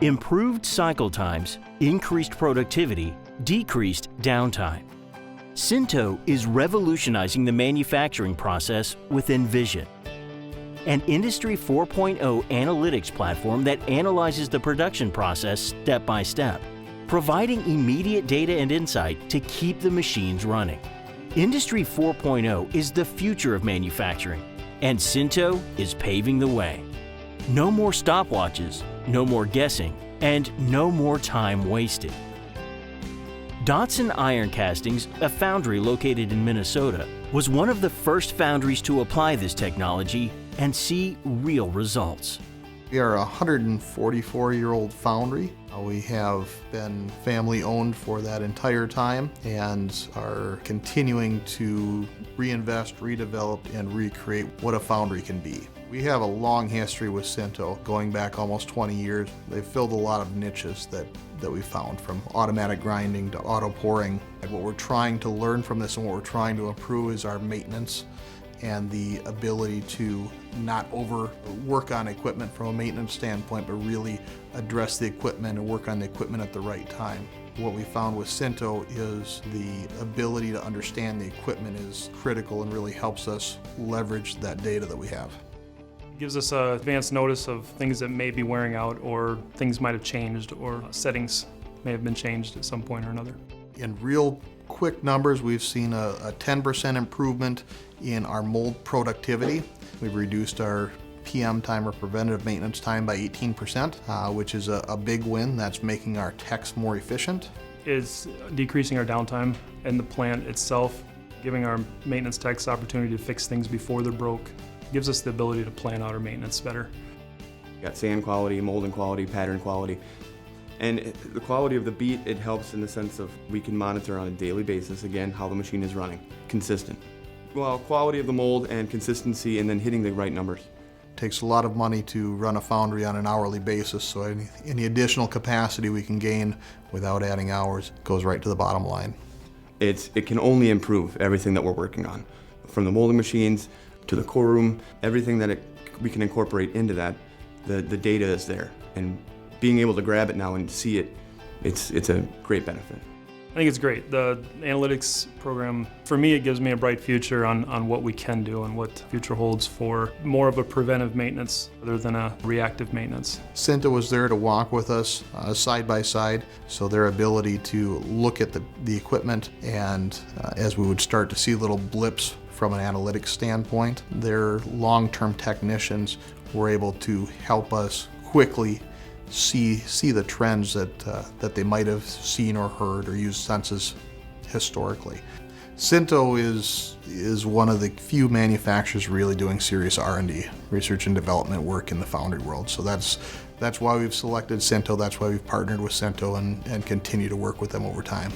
Improved cycle times, increased productivity, decreased downtime. Sinto is revolutionizing the manufacturing process with Envision, an Industry 4.0 analytics platform that analyzes the production process step by step, providing immediate data and insight to keep the machines running. Industry 4.0 is the future of manufacturing, and Sinto is paving the way. No more stopwatches, no more guessing, and no more time wasted. Dotson Iron Castings, a foundry located in Minnesota, was one of the first foundries to apply this technology and see real results. We are a 144-year-old foundry. We have been family-owned for that entire time and are continuing to reinvest, redevelop, and recreate what a foundry can be. We have a long history with Sinto, going back almost 20 years. They've filled a lot of niches that we found, from automatic grinding to auto pouring. And what we're trying to learn from this and what we're trying to improve is our maintenance and the ability to not overwork on equipment from a maintenance standpoint, but really address the equipment and work on the equipment at the right time. What we found with Sinto is the ability to understand the equipment is critical and really helps us leverage that data that we have. It gives us advance notice of things that may be wearing out, or things might have changed, or settings may have been changed at some point or another. In real quick numbers, we've seen a 10% improvement in our mold productivity. We've reduced our PM time, or preventative maintenance time, by 18%, which is a big win. That's making our techs more efficient. It's decreasing our downtime in the plant itself, giving our maintenance techs opportunity to fix things before they're broke. Gives us the ability to plan out our maintenance better. You got sand quality, molding quality, pattern quality. And the quality of the beat, it helps in the sense of we can monitor on a daily basis, again, how the machine is running. Consistent. Well, quality of the mold and consistency, and then hitting the right numbers. It takes a lot of money to run a foundry on an hourly basis, so any additional capacity we can gain without adding hours goes right to the bottom line. It can only improve everything that we're working on. From the molding machines to the core room, everything that we can incorporate into that, the data is there. And being able to grab it now and see it, it's a great benefit. I think it's great. The analytics program, for me, it gives me a bright future on what we can do and what the future holds for more of a preventive maintenance rather than a reactive maintenance. Sinto was there to walk with us side by side, so their ability to look at the equipment, and as we would start to see little blips from an analytics standpoint, their long-term technicians were able to help us quickly see the trends that they might have seen or heard or used senses historically. Sinto is one of the few manufacturers really doing serious R&D, research and development work in the foundry world. So that's why we've selected Sinto, that's why we've partnered with Sinto and continue to work with them over time.